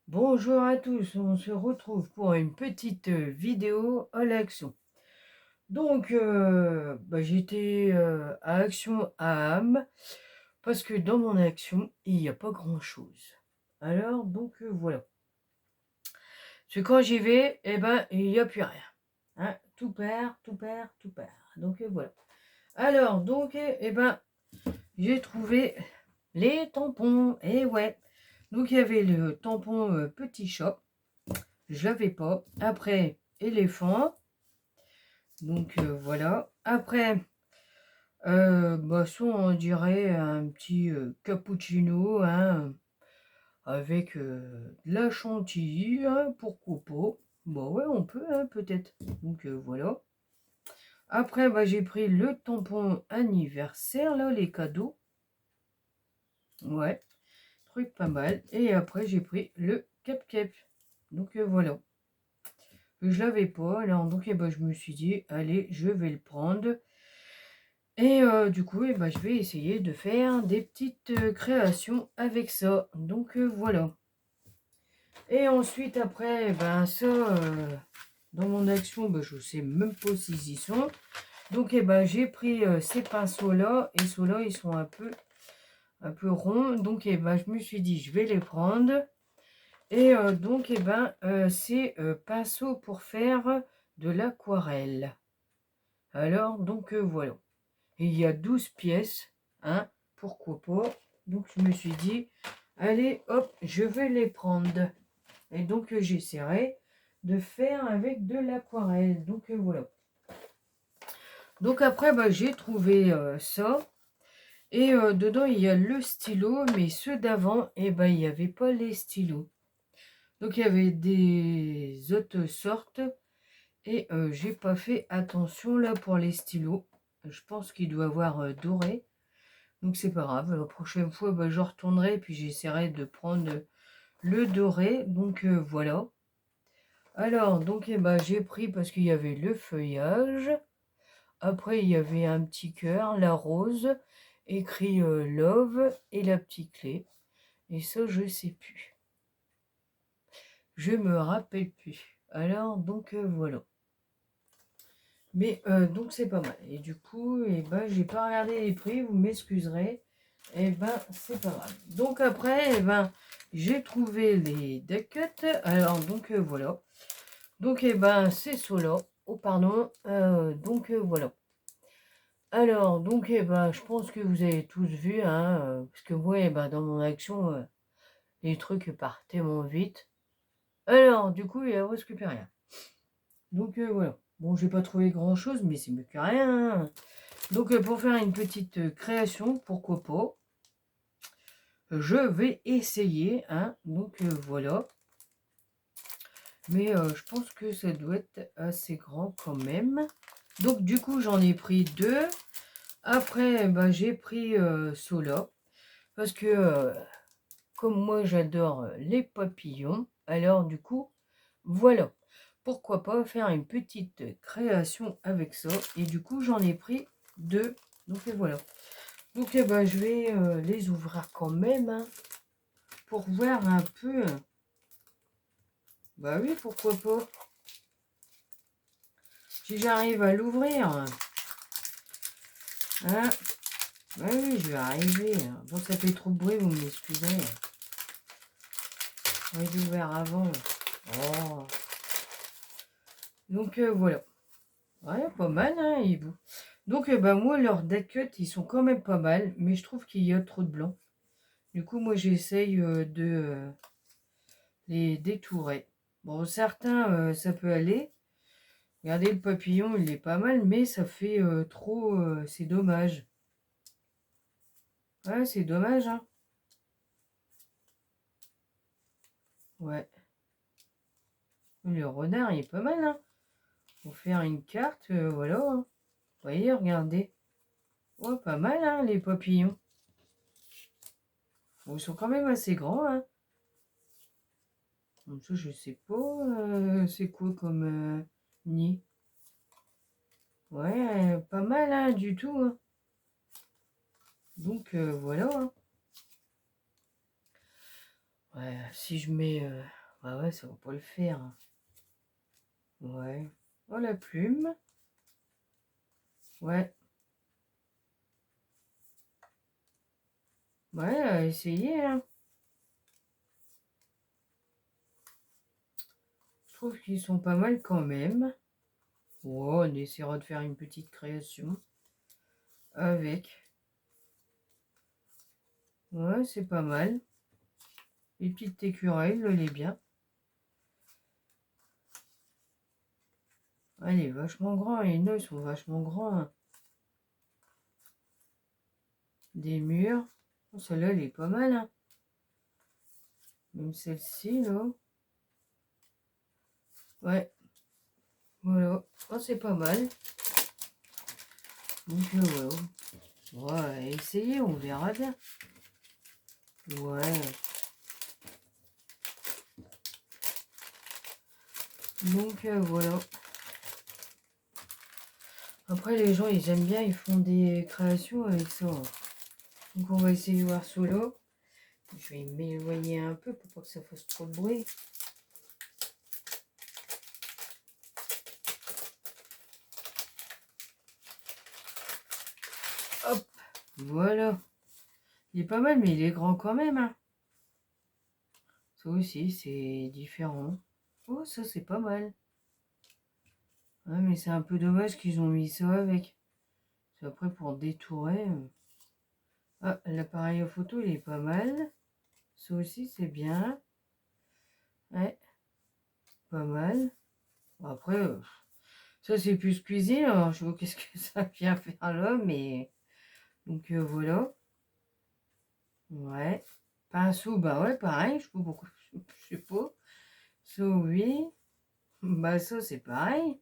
Bonjour à tous, on se retrouve pour une petite vidéo à l'action. Donc, j'étais à Action à Ham parce que dans mon action, il n'y a pas grand-chose. Alors, voilà. Parce que quand j'y vais, il n'y a plus rien. Hein, tout perd, tout perd, tout perd. Donc, voilà. Alors, j'ai trouvé les tampons. Et ouais. Donc, il y avait le tampon petit chat. Je l'avais pas. Après, éléphant. Donc voilà. Après, boisson, on dirait un petit cappuccino, hein, avec de la chantilly, hein, pourquoi pas. Bon ouais, on peut, hein, peut-être. Donc voilà. Après, j'ai pris le tampon anniversaire, là, les cadeaux. Ouais, truc pas mal. Et après, j'ai pris le cap-cap. Donc voilà. Je l'avais pas, alors donc je me suis dit, allez, je vais le prendre. Et du coup, je vais essayer de faire des petites créations avec ça. Donc voilà. Et ensuite, après, ça, dans mon action, je sais même pas s'ils y sont. Donc j'ai pris ces pinceaux-là. Et ceux-là, ils sont un peu ronds. Donc je me suis dit, je vais les prendre. Et c'est pinceau pour faire de l'aquarelle. Alors, donc voilà. Et il y a 12 pièces, hein, pourquoi pas. Donc je me suis dit, allez, hop, je vais les prendre. Et donc j'essaierai de faire avec de l'aquarelle. Donc voilà. Donc après, j'ai trouvé ça. Et dedans, il y a le stylo, mais ceux d'avant, il n'y avait pas les stylos. Donc il y avait des autres sortes. Et j'ai pas fait attention là pour les stylos. Je pense qu'il doit avoir doré. Donc c'est pas grave. La prochaine fois, je retournerai puis j'essaierai de prendre le doré. Donc voilà. Alors, donc j'ai pris parce qu'il y avait le feuillage. Après, il y avait un petit cœur, la rose, écrit love et la petite clé. Et ça, je sais plus. Je me rappelle plus. Alors, donc voilà. Mais donc c'est pas mal. Et du coup, j'ai pas regardé les prix, vous m'excuserez. C'est pas grave. Donc après, j'ai trouvé les deck-cuts. Alors donc voilà. Donc c'est cela. Oh pardon. Voilà. Alors donc je pense que vous avez tous vu, hein, parce que moi, dans mon action, les trucs partent tellement vite. Alors du coup, il ne reste plus rien. Donc voilà. Bon, j'ai pas trouvé grand chose, mais c'est mieux que rien, hein. Donc pour faire une petite création, pourquoi pas, je vais essayer, hein. Donc voilà. Mais je pense que ça doit être assez grand quand même. Donc du coup, j'en ai pris deux. Après, j'ai pris ceux-là. Parce que comme moi, j'adore les papillons. Alors du coup, voilà. Pourquoi pas faire une petite création avec ça. Et du coup, j'en ai pris deux. Donc voilà. Donc je vais les ouvrir quand même, hein, pour voir un peu. Bah oui, pourquoi pas. Si j'arrive à l'ouvrir. Hein. Bah oui, je vais arriver. Bon, ça fait trop de bruit, vous m'excuserez. J'aurais dû ouvrir avant. Oh. Donc voilà. Ouais, pas mal, hein, les bouts. Donc moi, leurs deck cuts, ils sont quand même pas mal. Mais je trouve qu'il y a trop de blanc. Du coup, moi, j'essaye de les détourer. Bon, certains, ça peut aller. Regardez, le papillon, il est pas mal, mais ça fait trop... c'est dommage. Ouais, c'est dommage, hein. Ouais. Le renard, il est pas mal, hein. Pour faire une carte, voilà, hein. Vous voyez, regardez. Ouais, pas mal, hein, les papillons. Bon, ils sont quand même assez grands, hein. Donc ça, je sais pas, c'est quoi comme nid. Ouais, pas mal, hein, du tout, hein. Donc, voilà, hein. Ouais, si je mets... bah ouais, ça va pas le faire. Hein. Ouais. Oh, la plume. Ouais. Ouais, essayez, hein. Je trouve qu'ils sont pas mal quand même. Oh, on essaiera de faire une petite création avec. Ouais, c'est pas mal. Les petites écureuils, le lait bien. Ah, il est vachement grand. Les nœuds sont vachement grands. Hein. Des murs. Oh, celle-là, elle est pas mal. Hein. Même celle-ci, là. Ouais. Voilà. Oh, c'est pas mal. Donc, voilà. Ouais, essayez, on verra bien. Ouais. Donc, voilà. Après, les gens, ils aiment bien, ils font des créations avec ça. Hein. Donc, on va essayer de voir sous l'eau. Je vais m'éloigner un peu pour pas que ça fasse trop de bruit. Hop, voilà. Il est pas mal, mais il est grand quand même. Hein. Ça aussi, c'est différent. Oh, ça, c'est pas mal. Ouais, mais c'est un peu dommage qu'ils ont mis ça avec. C'est après pour détourer. Ah, l'appareil photo, il est pas mal. Ça aussi, c'est bien. Ouais, pas mal. Bon, après, ça, c'est plus cuisine. Alors, je sais pas qu'est-ce que ça vient faire là, mais... Donc, voilà. Ouais. Pinceau, bah ouais, pareil. Je sais pas pourquoi. Je sais pas. Ça, oui. Bah, ça, c'est pareil.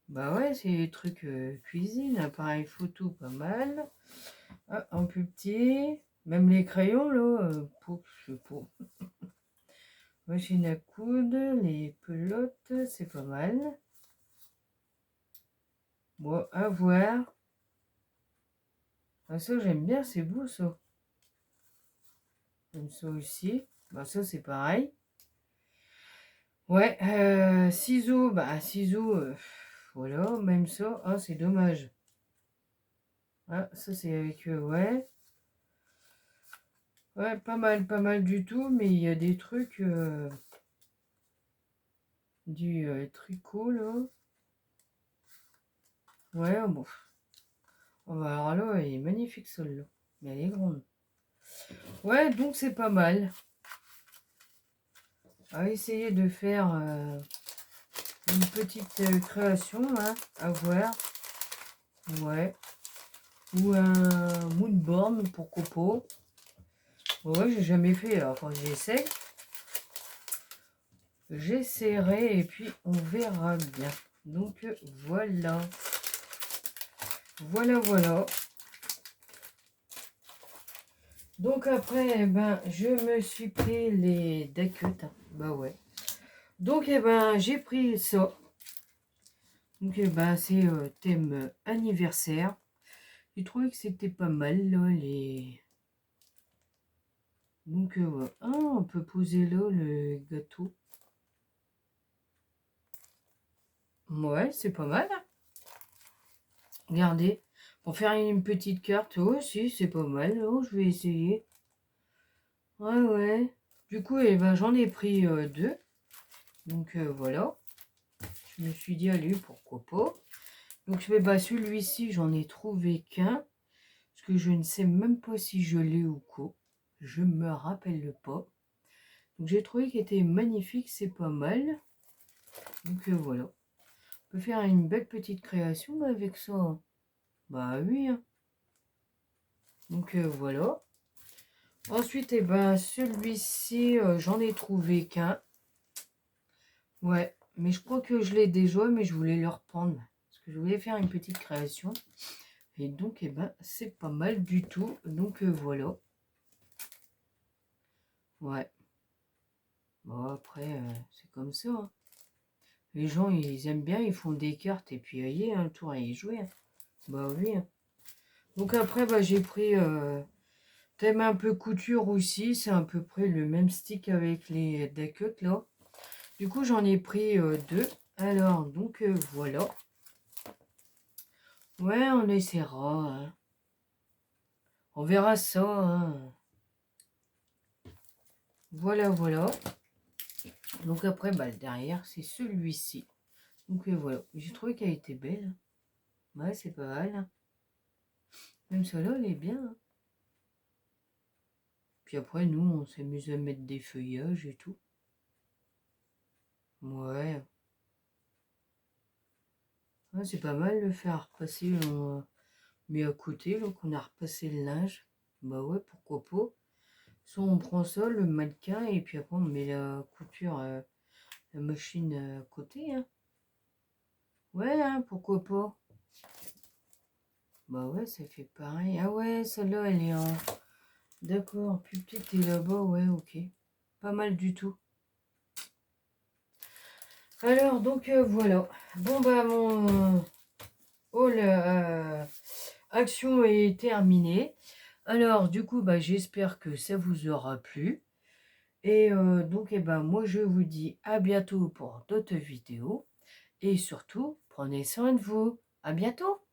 Bah ouais, c'est des trucs cuisine. Appareil photo, pas mal. Ah, un plus petit. Même les crayons, là. Je sais pas. Machine à coudre, les pelotes, c'est pas mal. Bon, à voir. Ah, ça, j'aime bien, c'est beau, ça. Comme ça aussi. Bah, ça, c'est pareil. Ouais, ciseaux, bah, ciseaux, voilà, même ça. Ah, c'est dommage. Ah, ça, c'est avec, ouais. Ouais, pas mal du tout, mais il y a des trucs, du tricot, là. Ouais, bon. Oh, bah, alors là, elle est magnifique, celle-là. Mais elle est grande. Ouais, donc c'est pas mal. On va essayer de faire une petite création, hein, à voir. Ouais. Ou un moodboard pour copeaux. Ouais, j'ai jamais fait, alors quand j'essaie. J'essaierai et puis on verra bien. Donc voilà. Voilà. Donc après, ben, je me suis pris les Dacut. Bah ouais. Donc j'ai pris ça. Donc c'est thème anniversaire. J'ai trouvé que c'était pas mal là, les. Donc voilà. Ah, on peut poser là le gâteau. Ouais, c'est pas mal. Regardez. Pour faire une petite carte. Oh si, c'est pas mal. Oh, je vais essayer. Ouais. Du coup, j'en ai pris deux. Donc voilà. Je me suis dit, allez, pourquoi pas. Donc celui-ci, j'en ai trouvé qu'un. Parce que je ne sais même pas si je l'ai ou quoi. Je me rappelle pas. Donc j'ai trouvé qu'il était magnifique, c'est pas mal. Donc voilà. On peut faire une belle petite création avec ça. Hein. Bah oui. Hein. Donc voilà. Ensuite, celui-ci, j'en ai trouvé qu'un. Ouais, mais je crois que je l'ai déjà, mais je voulais le reprendre. Parce que je voulais faire une petite création. Et donc, c'est pas mal du tout. Donc voilà. Ouais. Bon, après, c'est comme ça. Hein. Les gens, ils aiment bien, ils font des cartes et puis y un tour à y jouer. Hein. Bah oui. Hein. Donc après, j'ai pris Thème un peu couture aussi, c'est à peu près le même stick avec les Dacut là. Du coup, j'en ai pris deux. Alors, donc voilà. Ouais, on essaiera. Hein. On verra ça. Hein. Voilà, voilà. Donc après, bah, derrière, c'est celui-ci. Donc voilà. J'ai trouvé qu'elle était belle. Ouais, c'est pas mal. Même celle-là, elle est bien. Hein. Puis après, nous, on s'amuse à mettre des feuillages et tout. Ouais. Ouais, c'est pas mal de faire repasser. Mais à côté, là, qu'on a repassé le linge. Bah ouais, pourquoi pas. Soit on prend ça, le mannequin, et puis après on met la couture, la machine à côté. Hein. Ouais, hein, pourquoi pas. Bah ouais, ça fait pareil. Ah ouais, celle-là, elle est en... D'accord, plus petite et là-bas, ouais, ok. Pas mal du tout. Alors, donc voilà. Bon, bah mon haul action est terminée. Alors, du coup, bah j'espère que ça vous aura plu. Et donc, eh ben, moi, je vous dis à bientôt pour d'autres vidéos. Et surtout, prenez soin de vous. À bientôt!